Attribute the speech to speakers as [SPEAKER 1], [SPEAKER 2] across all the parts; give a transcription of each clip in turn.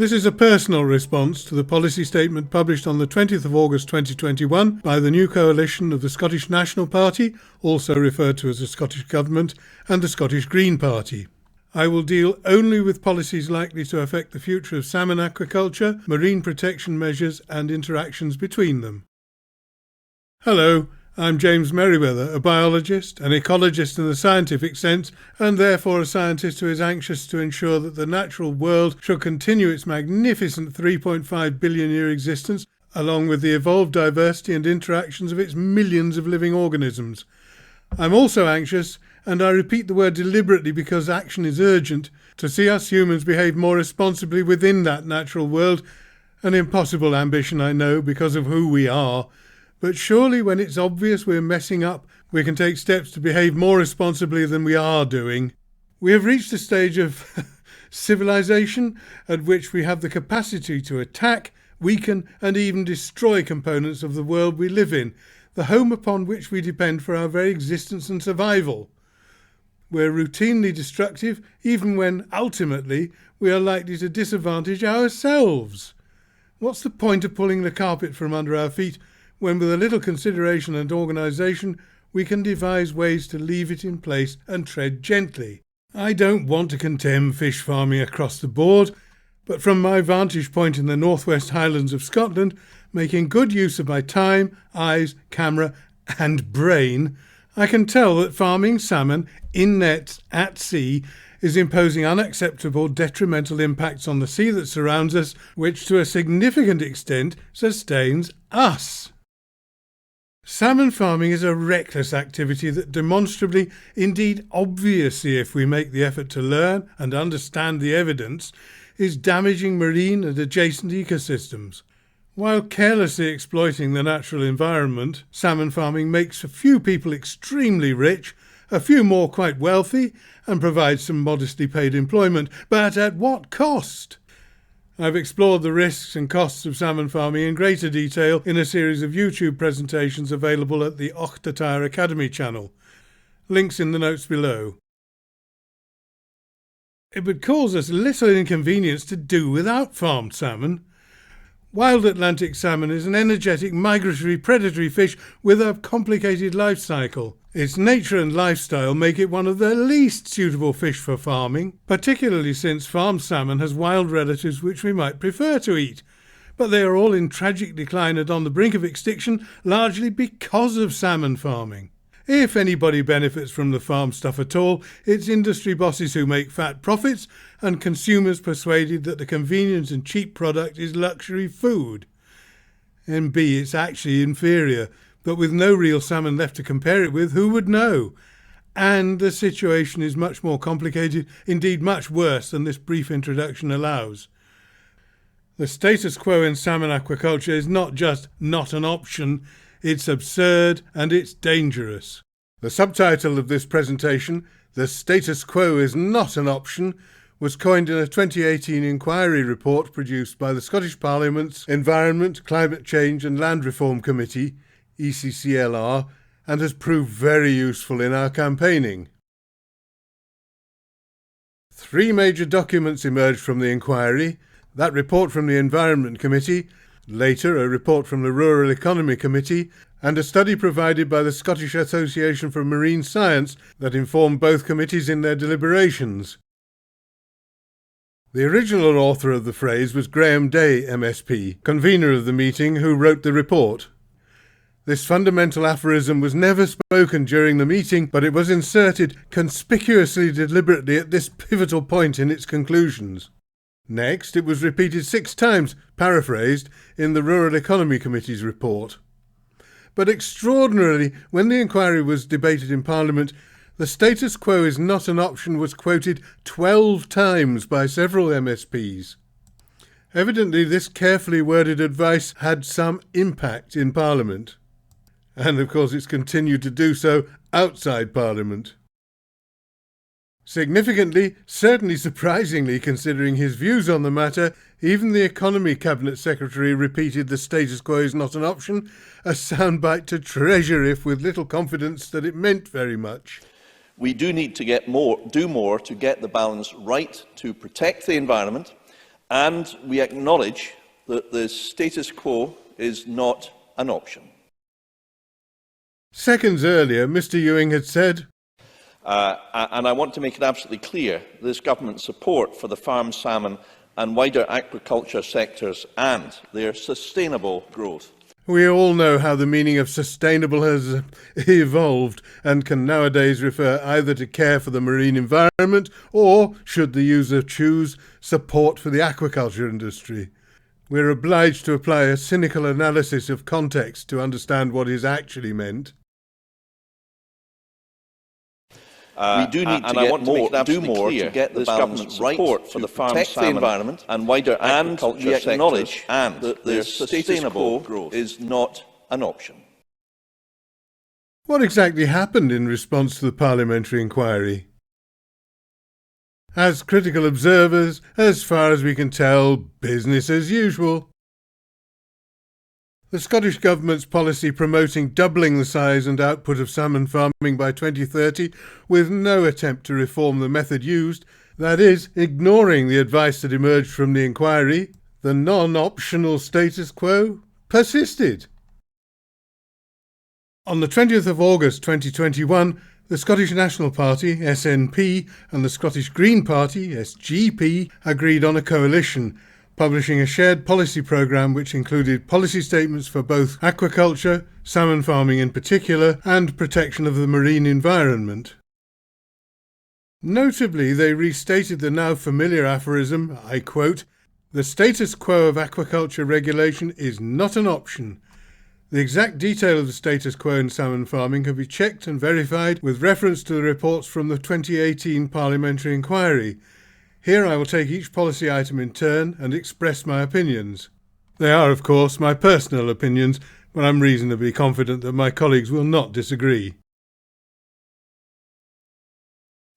[SPEAKER 1] This is a personal response to the policy statement published on the 20th of August 2021 by the new coalition of the Scottish National Party, also referred to as the Scottish Government, and the Scottish Green Party. I will deal only with policies likely to affect the future of salmon aquaculture, marine protection measures and interactions between them. Hello, I'm James Merriweather, a biologist, an ecologist in the scientific sense, and therefore a scientist who is anxious to ensure that the natural world shall continue its magnificent 3.5 billion year existence, along with the evolved diversity and interactions of its millions of living organisms. I'm also anxious, and I repeat the word deliberately because action is urgent, to see us humans behave more responsibly within that natural world, an impossible ambition I know because of who we are. But surely when it's obvious we're messing up, we can take steps to behave more responsibly than we are doing. We have reached a stage of civilization at which we have the capacity to attack, weaken and even destroy components of the world we live in, the home upon which we depend for our very existence and survival. We're routinely destructive even when, ultimately, we are likely to disadvantage ourselves. What's the point of pulling the carpet from under our feet when with a little consideration and organisation we can devise ways to leave it in place and tread gently? I don't want to condemn fish farming across the board, but from my vantage point in the Northwest Highlands of Scotland, making good use of my time, eyes, camera and brain, I can tell that farming salmon in nets at sea is imposing unacceptable detrimental impacts on the sea that surrounds us, which to a significant extent sustains us. Salmon farming is a reckless activity that demonstrably, indeed obviously if we make the effort to learn and understand the evidence, is damaging marine and adjacent ecosystems. While carelessly exploiting the natural environment, salmon farming makes a few people extremely rich, a few more quite wealthy, and provides some modestly paid employment. But at what cost? I've explored the risks and costs of salmon farming in greater detail in a series of YouTube presentations available at the Aquaculture Academy channel. Links in the notes below. It would cause us little inconvenience to do without farmed salmon. Wild Atlantic salmon is an energetic, migratory, predatory fish with a complicated life cycle. Its nature and lifestyle make it one of the least suitable fish for farming, particularly since farmed salmon has wild relatives which we might prefer to eat. But they are all in tragic decline and on the brink of extinction, largely because of salmon farming. If anybody benefits from the farm stuff at all, it's industry bosses who make fat profits and consumers persuaded that the convenient and cheap product is luxury food. And B, it's actually inferior, but with no real salmon left to compare it with, who would know? And the situation is much more complicated, indeed much worse than this brief introduction allows. The status quo in salmon aquaculture is not just not an option, it's absurd and it's dangerous. The subtitle of this presentation, "The Status Quo is Not an Option," was coined in a 2018 inquiry report produced by the Scottish Parliament's Environment, Climate Change and Land Reform Committee, ECCLR, and has proved very useful in our campaigning. 3 major documents emerged from the inquiry: that report from the Environment Committee, later a report from the Rural Economy Committee, and a study provided by the Scottish Association for Marine Science that informed both committees in their deliberations. The original author of the phrase was Graham Day, MSP, convener of the meeting, who wrote the report. This fundamental aphorism was never spoken during the meeting, but it was inserted conspicuously deliberately at this pivotal point in its conclusions. Next, it was repeated 6 times, paraphrased, in the Rural Economy Committee's report. But extraordinarily, when the inquiry was debated in Parliament, the status quo is not an option was quoted 12 times by several MSPs. Evidently, this carefully worded advice had some impact in Parliament. And of course it's continued to do so outside Parliament. Significantly, certainly surprisingly considering his views on the matter, even the Economy Cabinet Secretary repeated the status quo is not an option, a soundbite to treasure if with little confidence that it meant very much.
[SPEAKER 2] We do need to do more to get the balance right to protect the environment And we acknowledge that the status quo is not an option.
[SPEAKER 1] Seconds earlier, Mr Ewing had said,
[SPEAKER 2] and I want to make it absolutely clear, this government's support for the farm salmon and wider aquaculture sectors and their sustainable growth.
[SPEAKER 1] we all know how the meaning of sustainable has evolved and can nowadays refer either to care for the marine environment or, should the user choose, support for the aquaculture industry. We're obliged to apply a cynical analysis of context to understand what is actually meant.
[SPEAKER 2] We do need to do more to get this government's support for the farm salmon, the environment and wider aquaculture sectors, and that their sustainable growth is not an option.
[SPEAKER 1] What exactly happened in response to the parliamentary inquiry? As critical observers, as far as we can tell, business as usual. The Scottish Government's policy promoting doubling the size and output of salmon farming by 2030 with no attempt to reform the method used, that is, ignoring the advice that emerged from the inquiry, the non-optional status quo, persisted. On the 20th of August 2021, the Scottish National Party, SNP, and the Scottish Green Party, SGP, agreed on a coalition, publishing a shared policy programme which included policy statements for both aquaculture, salmon farming in particular, and protection of the marine environment. Notably, they restated the now familiar aphorism, I quote, "The status quo of aquaculture regulation is not an option. The exact detail of the status quo in salmon farming can be checked and verified with reference to the reports from the 2018 parliamentary inquiry. Here I will take each policy item in turn and express my opinions. They are, of course, my personal opinions, but I'm reasonably confident that my colleagues will not disagree."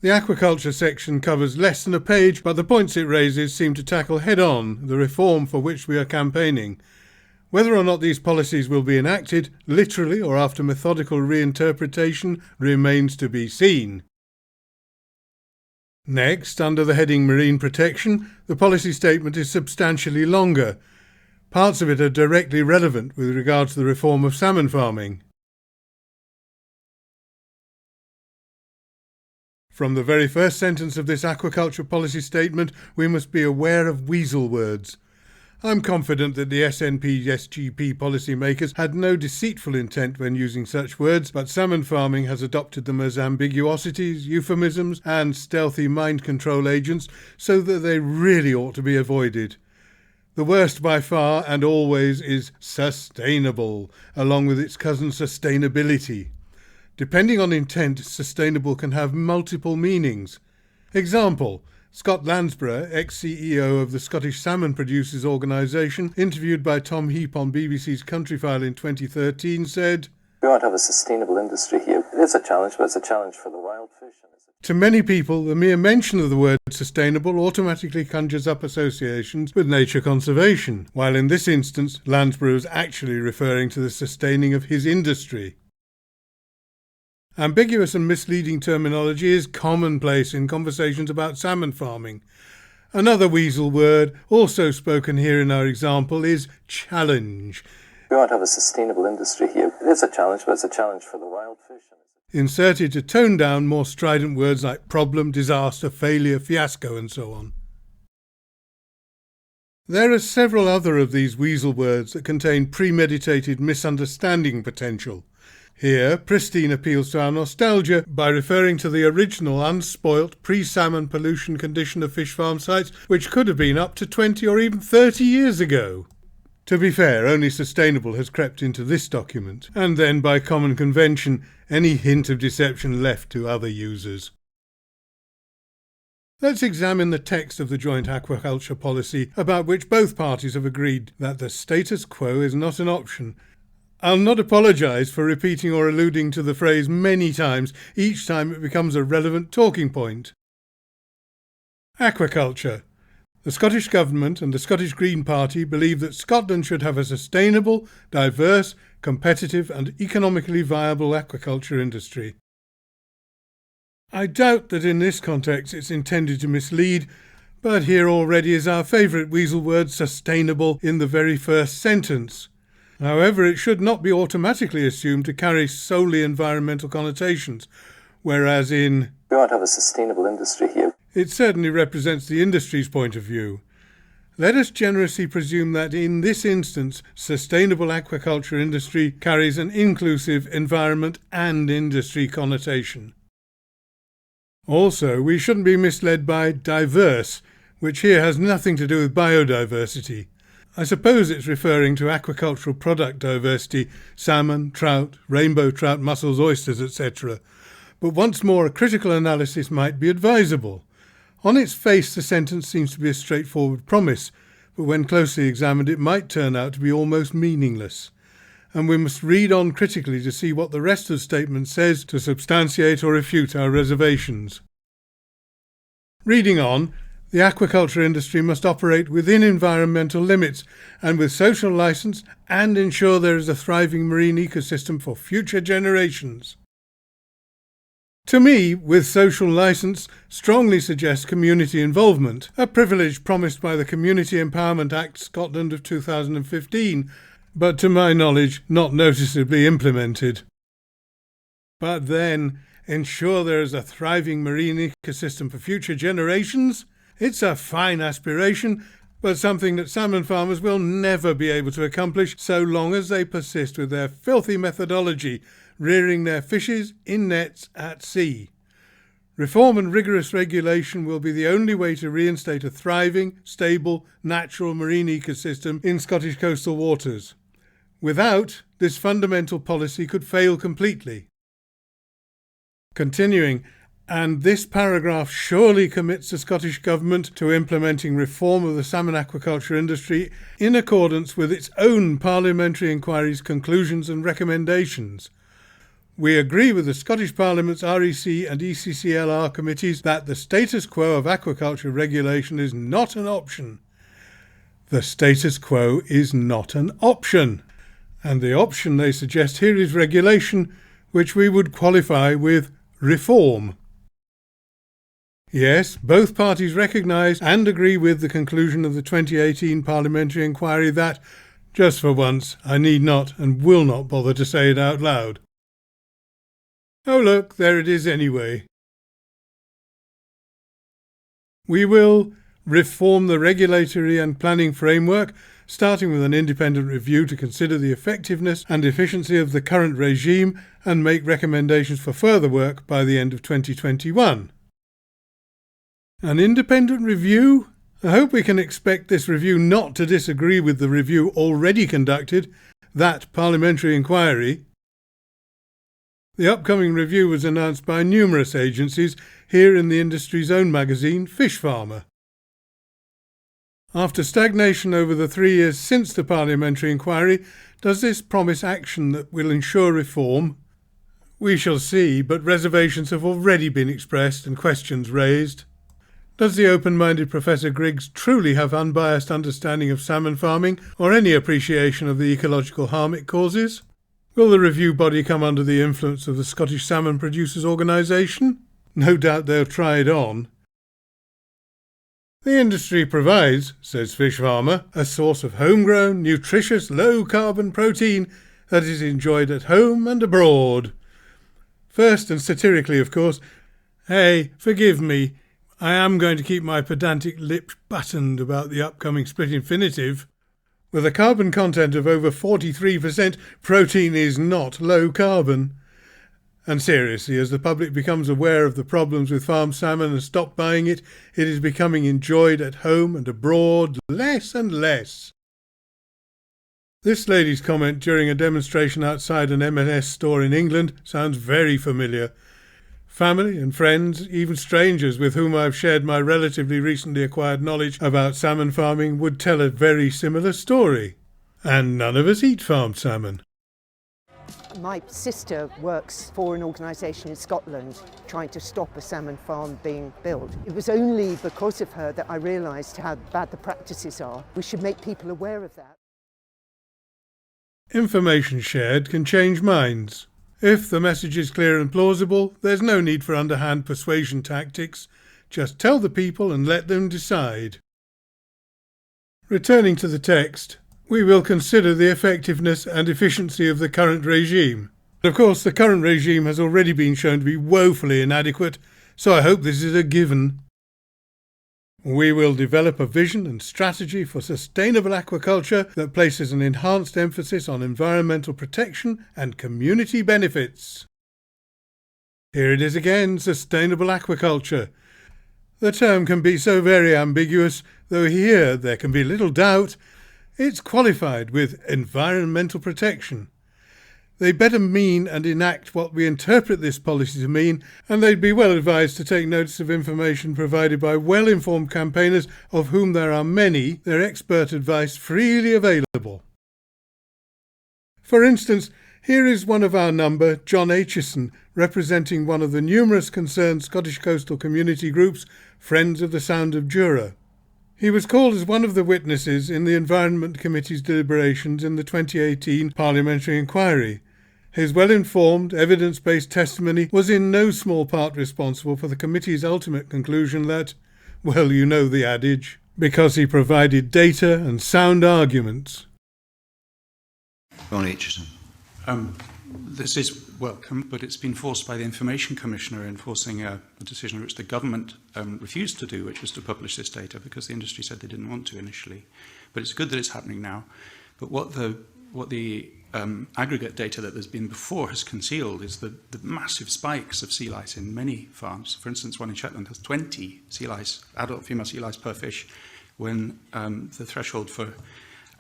[SPEAKER 1] The aquaculture section covers less than a page, but the points it raises seem to tackle head-on the reform for which we are campaigning. Whether or not these policies will be enacted, literally or after methodical reinterpretation, remains to be seen. Next, under the heading Marine Protection, the policy statement is substantially longer. Parts of it are directly relevant with regard to the reform of salmon farming. From the very first sentence of this aquaculture policy statement, we must be aware of weasel words. I'm confident that the SNP-SGP policymakers had no deceitful intent when using such words, but salmon farming has adopted them as ambiguosities, euphemisms, and stealthy mind control agents, so that they really ought to be avoided. The worst by far and always is sustainable, along with its cousin sustainability. Depending on intent, sustainable can have multiple meanings. Example: Scott Lansborough, ex-CEO of the Scottish Salmon Producers Organisation, interviewed by Tom Heap on BBC's Countryfile in 2013, said,
[SPEAKER 3] "We want to have a sustainable industry here. It is a challenge, but it's a challenge for the wild fish."
[SPEAKER 1] To many people, the mere mention of the word sustainable automatically conjures up associations with nature conservation, while in this instance, Lansborough is actually referring to the sustaining of his industry. Ambiguous and misleading terminology is commonplace in conversations about salmon farming. Another weasel word, also spoken here in our example, is challenge.
[SPEAKER 3] We want to have a sustainable industry here. It is a challenge, but it's a challenge for the wild fish.
[SPEAKER 1] Inserted to tone down more strident words like problem, disaster, failure, fiasco, and so on. There are several other of these weasel words that contain premeditated misunderstanding potential. Here, Pristine appeals to our nostalgia by referring to the original unspoilt pre-salmon pollution condition of fish farm sites, which could have been up to 20 or even 30 years ago. To be fair, only sustainable has crept into this document, and then by common convention, any hint of deception left to other users. Let's examine the text of the joint aquaculture policy, about which both parties have agreed that the status quo is not an option. I'll not apologise for repeating or alluding to the phrase many times, each time it becomes a relevant talking point. Aquaculture. The Scottish Government and the Scottish Green Party believe that Scotland should have a sustainable, diverse, competitive and economically viable aquaculture industry. I doubt that in this context it's intended to mislead, But here already is our favourite weasel word, sustainable, in the very first sentence. However, it should not be automatically assumed to carry solely environmental connotations, whereas in
[SPEAKER 3] we want to have a sustainable industry here.
[SPEAKER 1] It certainly represents the industry's point of view. Let us generously presume that in this instance, sustainable aquaculture industry carries an inclusive environment and industry connotation. Also, we shouldn't be misled by diverse, which here has nothing to do with biodiversity. I suppose it's referring to aquacultural product diversity, salmon, trout, rainbow trout, mussels, oysters, etc. But once more, a critical analysis might be advisable. On its face, the sentence seems to be a straightforward promise, but when closely examined it might turn out to be almost meaningless. And we must read on critically to see what the rest of the statement says to substantiate or refute our reservations. Reading on, the aquaculture industry must operate within environmental limits and with social licence and ensure there is a thriving marine ecosystem for future generations. To me, with social licence, strongly suggests community involvement, a privilege promised by the Community Empowerment Act Scotland of 2015, but to my knowledge not noticeably implemented. But then, ensure there is a thriving marine ecosystem for future generations? It's a fine aspiration, but something that salmon farmers will never be able to accomplish so long as they persist with their filthy methodology, rearing their fishes in nets at sea. Reform and rigorous regulation will be the only way to reinstate a thriving, stable, natural marine ecosystem in Scottish coastal waters. Without, this fundamental policy could fail completely. Continuing, and this paragraph surely commits the Scottish Government to implementing reform of the salmon aquaculture industry in accordance with its own parliamentary inquiry's conclusions and recommendations. We agree with the Scottish Parliament's REC and ECCLR committees that the status quo of aquaculture regulation is not an option. The status quo is not an option, and the option they suggest here is regulation, which we would qualify with reform. Yes, both parties recognise and agree with the conclusion of the 2018 parliamentary inquiry that, just for once, I need not and will not bother to say it out loud. Oh look, there it is anyway. We will reform the regulatory and planning framework, starting with an independent review to consider the effectiveness and efficiency of the current regime and make recommendations for further work by the end of 2021. An independent review? I hope we can expect this review not to disagree with the review already conducted, that parliamentary inquiry. The upcoming review was announced by numerous agencies, here in the industry's own magazine, Fish Farmer. After stagnation over the 3 years since the parliamentary inquiry, does this promise action that will ensure reform? We shall see, but reservations have already been expressed and questions raised. Does the open-minded Professor Griggs truly have unbiased understanding of salmon farming or any appreciation of the ecological harm it causes? Will the review body come under the influence of the Scottish Salmon Producers Organisation? No doubt they'll try it on. The industry provides, says Fish Farmer, a source of homegrown, nutritious, low-carbon protein that is enjoyed at home and abroad. First, and satirically of course, hey, forgive me, I am going to keep my pedantic lips buttoned about the upcoming split infinitive. With a carbon content of over 43%, protein is not low carbon. And seriously, as the public becomes aware of the problems with farmed salmon and stop buying it, it is becoming enjoyed at home and abroad less and less. This lady's comment during a demonstration outside an M&S store in England sounds very familiar. Family and friends, even strangers with whom I have shared my relatively recently acquired knowledge about salmon farming would tell a very similar story. And none of us eat farmed salmon.
[SPEAKER 4] My sister works for an organisation in Scotland trying to stop a salmon farm being built. It was only because of her that I realised how bad the practices are. We should make people aware of that.
[SPEAKER 1] Information shared can change minds. If the message is clear and plausible, there's no need for underhand persuasion tactics. Just tell the people and let them decide. Returning to the text, we will consider the effectiveness and efficiency of the current regime. Of course, the current regime has already been shown to be woefully inadequate, so I hope this is a given. We will develop a vision and strategy for sustainable aquaculture that places an enhanced emphasis on environmental protection and community benefits. Here it is again, sustainable aquaculture. The term can be so very ambiguous, though here there can be little doubt it's qualified with environmental protection. They better mean and enact what we interpret this policy to mean, and they'd be well advised to take notice of information provided by well-informed campaigners, of whom there are many, their expert advice freely available. For instance, here is one of our number, John Aitchison, representing one of the numerous concerned Scottish coastal community groups, Friends of the Sound of Jura. He was called as one of the witnesses in the Environment Committee's deliberations in the 2018 parliamentary inquiry. His well-informed, evidence-based testimony was in no small part responsible for the committee's ultimate conclusion that, well, you know the adage, because he provided data and sound arguments.
[SPEAKER 5] John Aitchison.
[SPEAKER 6] This is welcome, but it's been forced by the Information Commissioner enforcing a decision which the government refused to do, which was to publish this data because the industry said they didn't want to initially. But it's good that it's happening now. But what the aggregate data that there's been before has concealed is the massive spikes of sea lice in many farms. For instance, one in Shetland has 20 sea lice, adult female sea lice per fish, when the threshold for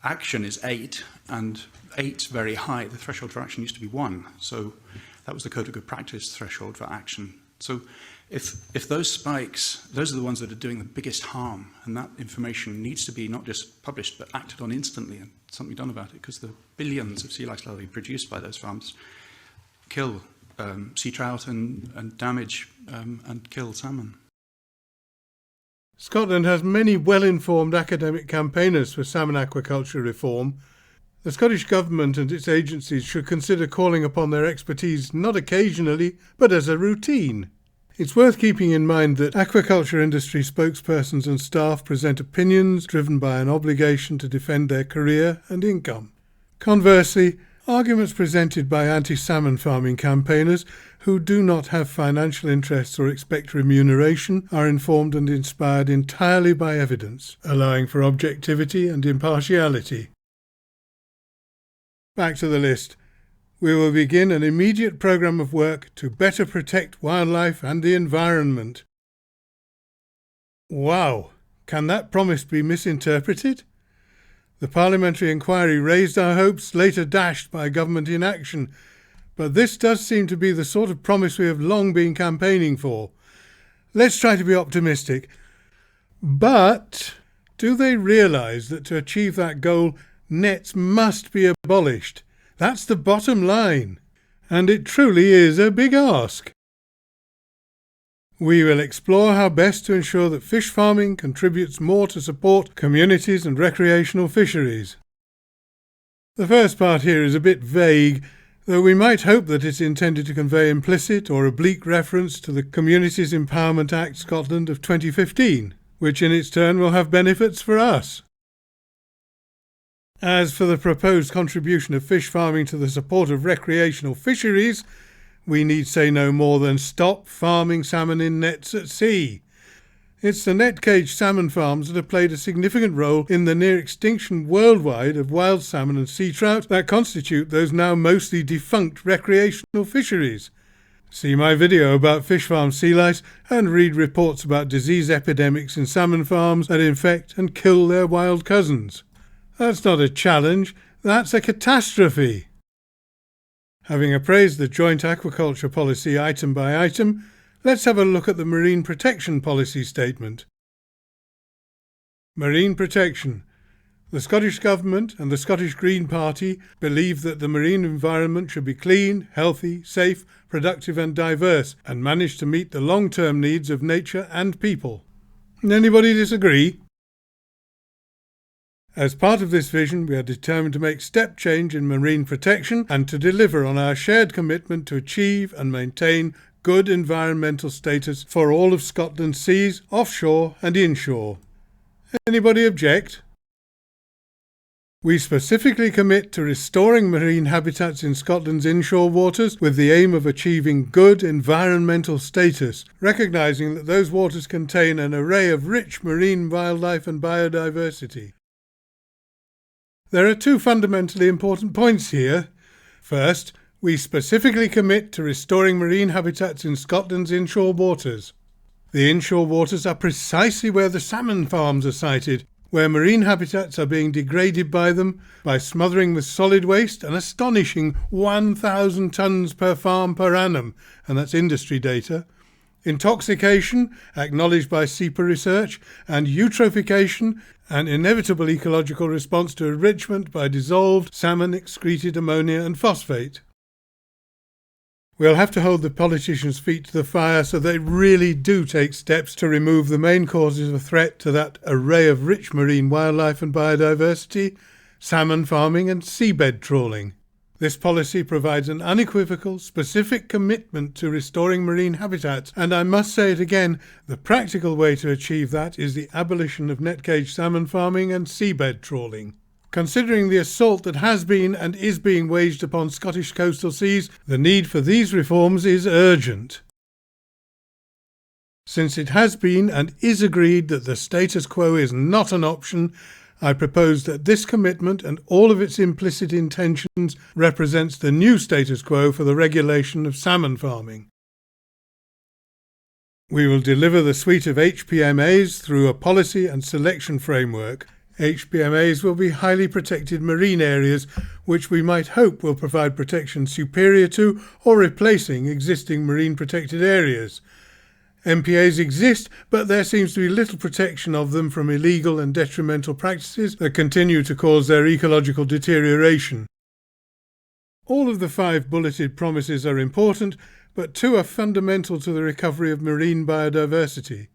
[SPEAKER 6] action is 8, and 8 very high. The threshold for action used to be 1, so that was the Code of Good Practice threshold for action. So if those spikes, those are the ones that are doing the biggest harm, and that information needs to be not just published but acted on instantly and something done about it, because the billions of sea lice larvae produced by those farms kill sea trout and damage and kill salmon.
[SPEAKER 1] Scotland has many well-informed academic campaigners for salmon aquaculture reform. The Scottish Government and its agencies should consider calling upon their expertise not occasionally, but as a routine. It's worth keeping in mind that aquaculture industry spokespersons and staff present opinions driven by an obligation to defend their career and income. Conversely, arguments presented by anti-salmon farming campaigners who do not have financial interests or expect remuneration are informed and inspired entirely by evidence, allowing for objectivity and impartiality. Back to the list. We will begin an immediate programme of work to better protect wildlife and the environment. Wow! Can that promise be misinterpreted? The parliamentary inquiry raised our hopes, later dashed by government inaction, but this does seem to be the sort of promise we have long been campaigning for. Let's try to be optimistic. But do they realise that to achieve that goal, nets must be abolished? That's the bottom line, and it truly is a big ask. We will explore how best to ensure that fish farming contributes more to support communities and recreational fisheries. The first part here is a bit vague, though we might hope that it's intended to convey implicit or oblique reference to the Communities Empowerment Act Scotland of 2015, which in its turn will have benefits for us. As for the proposed contribution of fish farming to the support of recreational fisheries, we need say no more than stop farming salmon in nets at sea. It's the net-cage salmon farms that have played a significant role in the near extinction worldwide of wild salmon and sea trout that constitute those now mostly defunct recreational fisheries. See my video about fish farm sea lice and read reports about disease epidemics in salmon farms that infect and kill their wild cousins. That's not a challenge, that's a catastrophe. Having appraised the joint aquaculture policy item by item, let's have a look at the marine protection policy statement. Marine protection. The Scottish Government and the Scottish Green Party believe that the marine environment should be clean, healthy, safe, productive and diverse, and manage to meet the long-term needs of nature and people. Anybody disagree? As part of this vision, we are determined to make step change in marine protection and to deliver on our shared commitment to achieve and maintain good environmental status for all of Scotland's seas, offshore and inshore. Anybody object? We specifically commit to restoring marine habitats in Scotland's inshore waters with the aim of achieving good environmental status, recognising that those waters contain an array of rich marine wildlife and biodiversity. There are two fundamentally important points here. First, we specifically commit to restoring marine habitats in Scotland's inshore waters. The inshore waters are precisely where the salmon farms are sited, where marine habitats are being degraded by them by smothering with solid waste, an astonishing 1,000 tonnes per farm per annum, and that's industry data, intoxication, acknowledged by SEPA research, and eutrophication, an inevitable ecological response to enrichment by dissolved salmon excreted ammonia and phosphate. We'll have to hold the politicians' feet to the fire so they really do take steps to remove the main causes of threat to that array of rich marine wildlife and biodiversity, salmon farming and seabed trawling. This policy provides an unequivocal, specific commitment to restoring marine habitats, and I must say it again, the practical way to achieve that is the abolition of net cage salmon farming and seabed trawling. Considering the assault that has been and is being waged upon Scottish coastal seas, the need for these reforms is urgent. Since it has been and is agreed that the status quo is not an option, I propose that this commitment and all of its implicit intentions represents the new status quo for the regulation of salmon farming. We will deliver the suite of HPMAs through a policy and selection framework. HPMAs will be highly protected marine areas which we might hope will provide protection superior to or replacing existing marine protected areas. MPAs exist, but there seems to be little protection of them from illegal and detrimental practices that continue to cause their ecological deterioration. All of the 5 bulleted promises are important, but 2 are fundamental to the recovery of marine biodiversity.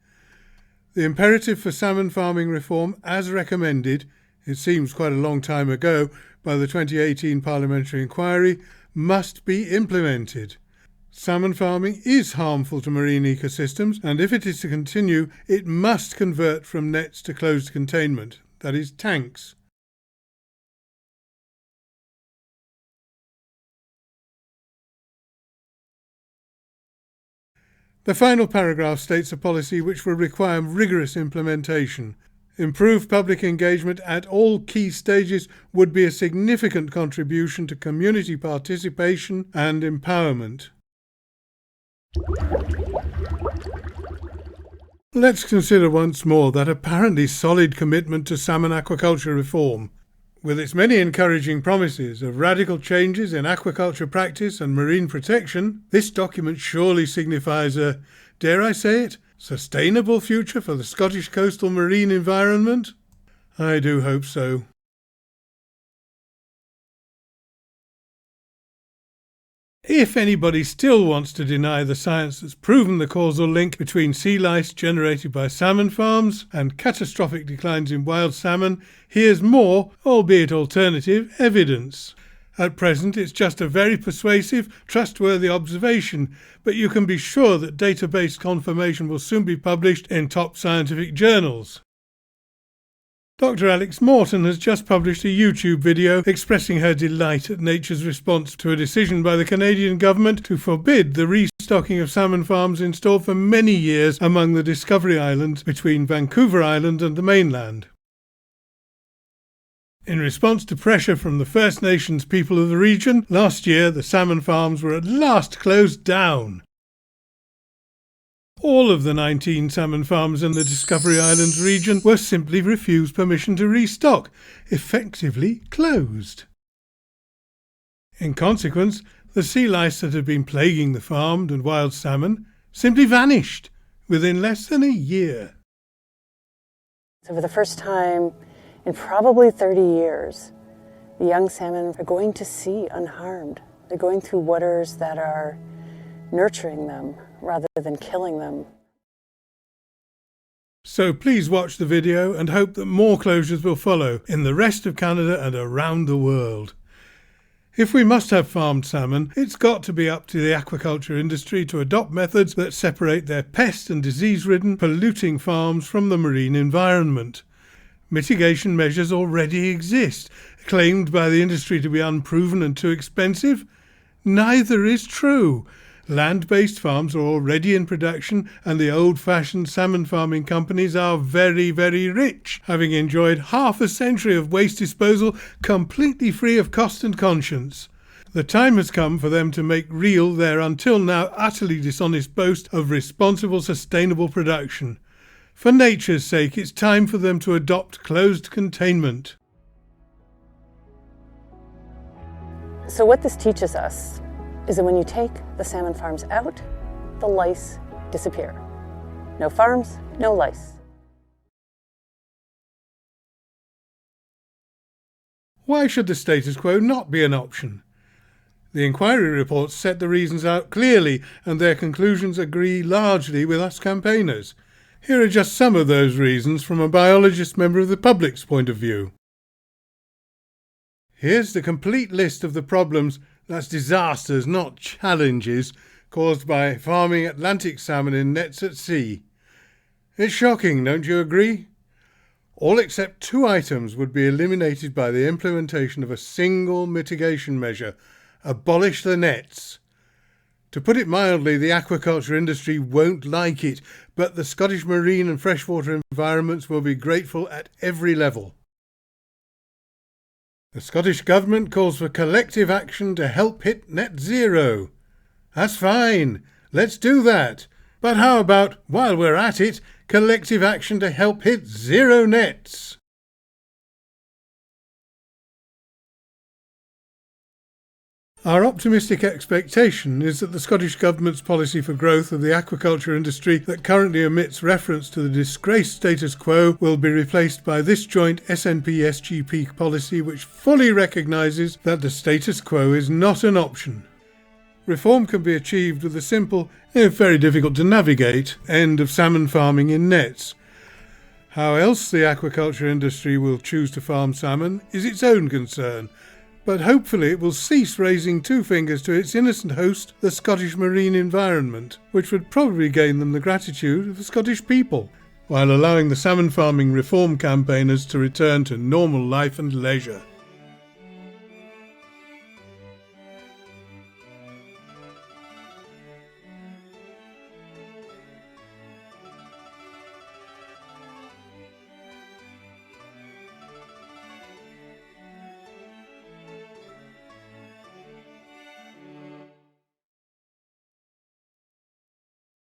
[SPEAKER 1] The imperative for salmon farming reform, as recommended, it seems quite a long time ago, by the 2018 Parliamentary Inquiry, must be implemented. Salmon farming is harmful to marine ecosystems, and if it is to continue, it must convert from nets to closed containment, that is, tanks. The final paragraph states a policy which will require rigorous implementation. Improved public engagement at all key stages would be a significant contribution to community participation and empowerment. Let's consider once more that apparently solid commitment to salmon aquaculture reform. With its many encouraging promises of radical changes in aquaculture practice and marine protection, this document surely signifies a, dare I say it, sustainable future for the Scottish coastal marine environment? I do hope so. If anybody still wants to deny the science that's proven the causal link between sea lice generated by salmon farms and catastrophic declines in wild salmon, here's more, albeit alternative, evidence. At present it's just a very persuasive, trustworthy observation, but you can be sure that data-based confirmation will soon be published in top scientific journals. Dr. Alex Morton has just published a YouTube video expressing her delight at nature's response to a decision by the Canadian government to forbid the restocking of salmon farms installed for many years among the Discovery Islands between Vancouver Island and the mainland. In response to pressure from the First Nations people of the region, last year the salmon farms were at last closed down. All of the 19 salmon farms in the Discovery Islands region were simply refused permission to restock, effectively closed. In consequence, the sea lice that had been plaguing the farmed and wild salmon simply vanished within less than a year.
[SPEAKER 7] So for the first time in probably 30 years, the young salmon are going to sea unharmed. They're going through waters that are nurturing them rather than killing them.
[SPEAKER 1] So please watch the video and hope that more closures will follow in the rest of Canada and around the world. If we must have farmed salmon, it's got to be up to the aquaculture industry to adopt methods that separate their pest and disease-ridden, polluting farms from the marine environment. Mitigation measures already exist, claimed by the industry to be unproven and too expensive. Neither is true. Land-based farms are already in production, and the old-fashioned salmon farming companies are very, very rich, having enjoyed half a century of waste disposal completely free of cost and conscience. The time has come for them to make real their until now utterly dishonest boast of responsible, sustainable production. For nature's sake, it's time for them to adopt closed containment.
[SPEAKER 7] So what this teaches us is that when you take the salmon farms out, the lice disappear. No farms, no lice.
[SPEAKER 1] Why should the status quo not be an option? The inquiry reports set the reasons out clearly, and their conclusions agree largely with us campaigners. Here are just some of those reasons from a biologist member of the public's point of view. Here's the complete list of the problems, that's disasters, not challenges, caused by farming Atlantic salmon in nets at sea. It's shocking, don't you agree? All except 2 items would be eliminated by the implementation of a single mitigation measure: abolish the nets. To put it mildly, the aquaculture industry won't like it, but the Scottish marine and freshwater environments will be grateful at every level. The Scottish Government calls for collective action to help hit net zero. That's fine, let's do that. But how about, while we're at it, collective action to help hit zero nets? Our optimistic expectation is that the Scottish Government's policy for growth of the aquaculture industry that currently omits reference to the disgraced status quo will be replaced by this joint SNP-SGP policy which fully recognises that the status quo is not an option. Reform can be achieved with a simple, if very difficult to navigate, end of salmon farming in nets. How else the aquaculture industry will choose to farm salmon is its own concern, but hopefully it will cease raising 2 fingers to its innocent host, the Scottish marine environment, which would probably gain them the gratitude of the Scottish people, while allowing the salmon farming reform campaigners to return to normal life and leisure.